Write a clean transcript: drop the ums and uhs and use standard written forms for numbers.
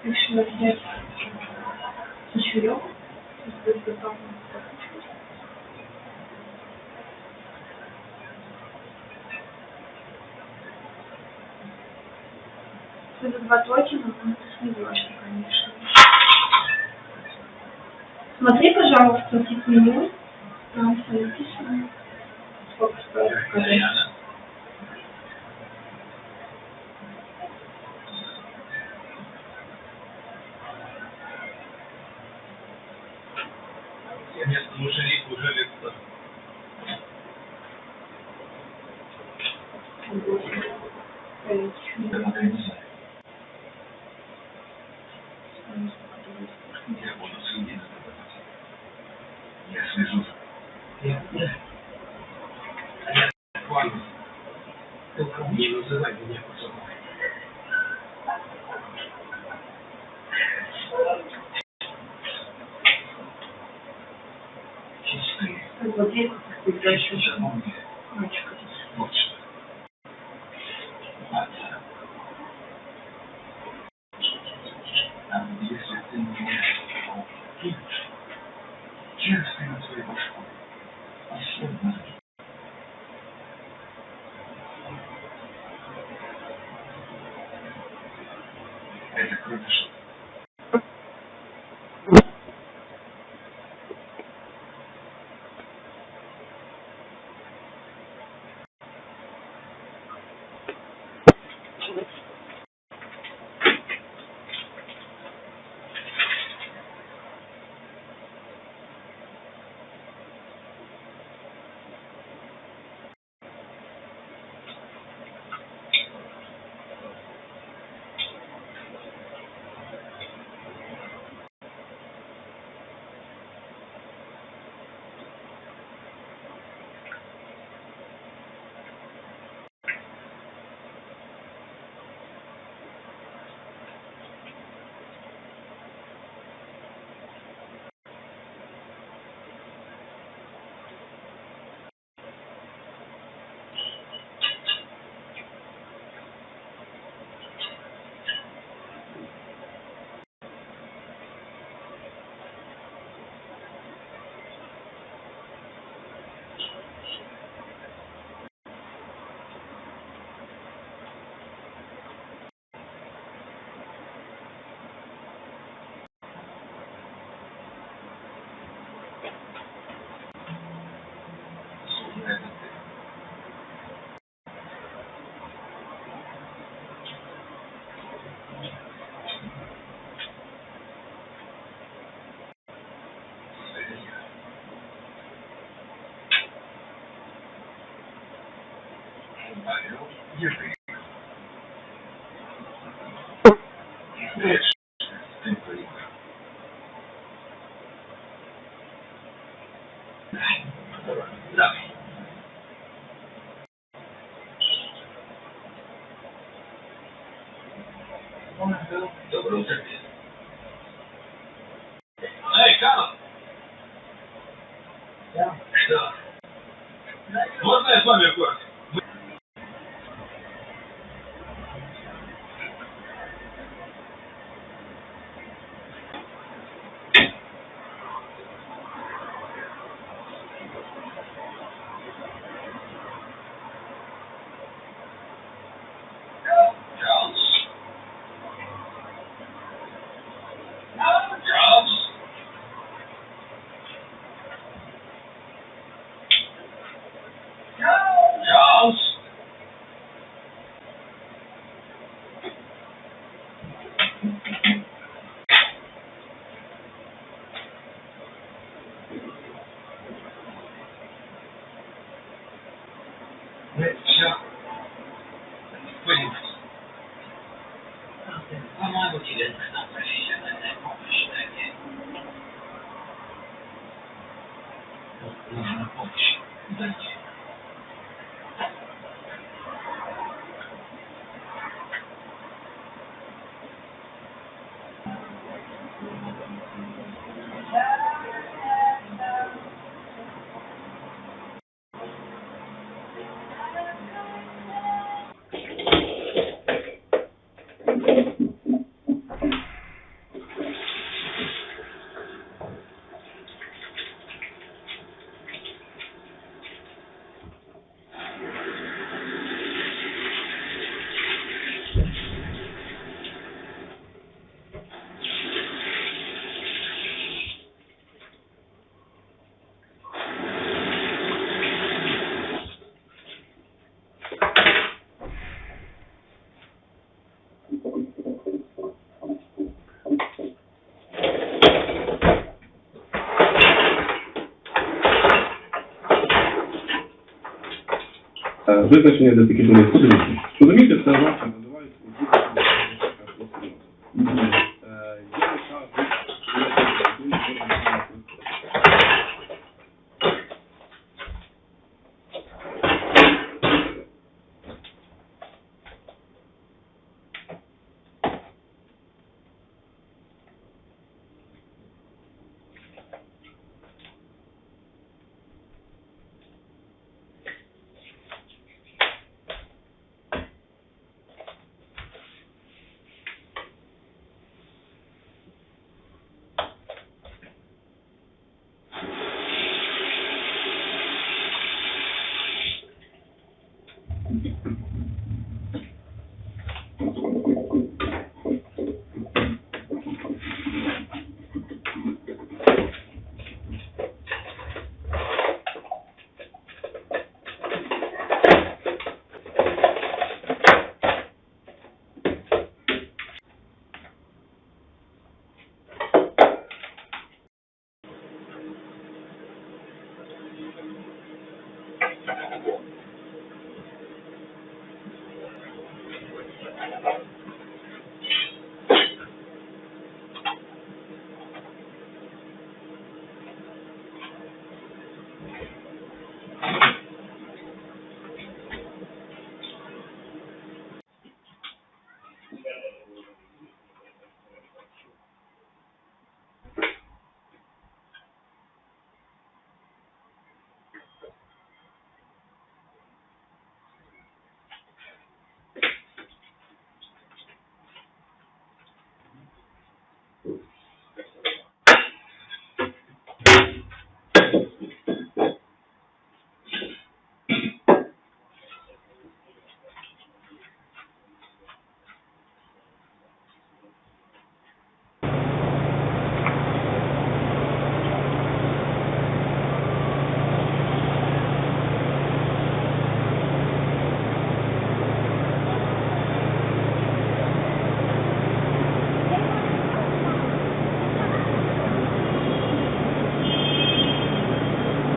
Решила взять кучерек. Сейчас будет готово. Это 2 токена, но это не важно, конечно. Смотри, пожалуйста, тип меню. Там все написано. Сколько стоит показать. Я буду следить за тобой. Я слежу. Ладно. Только не называй меня пацаном. Чистый. Вот здесь всегда еще Запомни. мальчика. Вот что. Отца. А если ты меня кинешь, я оставлю твою башку. Особенно. Это круто, что это ты. Орел, ежик. Знаешь, ты проиграл. Да. Доброе утро. Эй, Карл! Что? Можно я с вами аккурат? Чарльз. Чарльз. Чарльз. Все. Понял. По-моему, тебе нужна профессиональная помощь, Дани. Нужна помощь, Дани. Визначення для таких людей. Подивіться. Розумієте, це власне називають Thank you.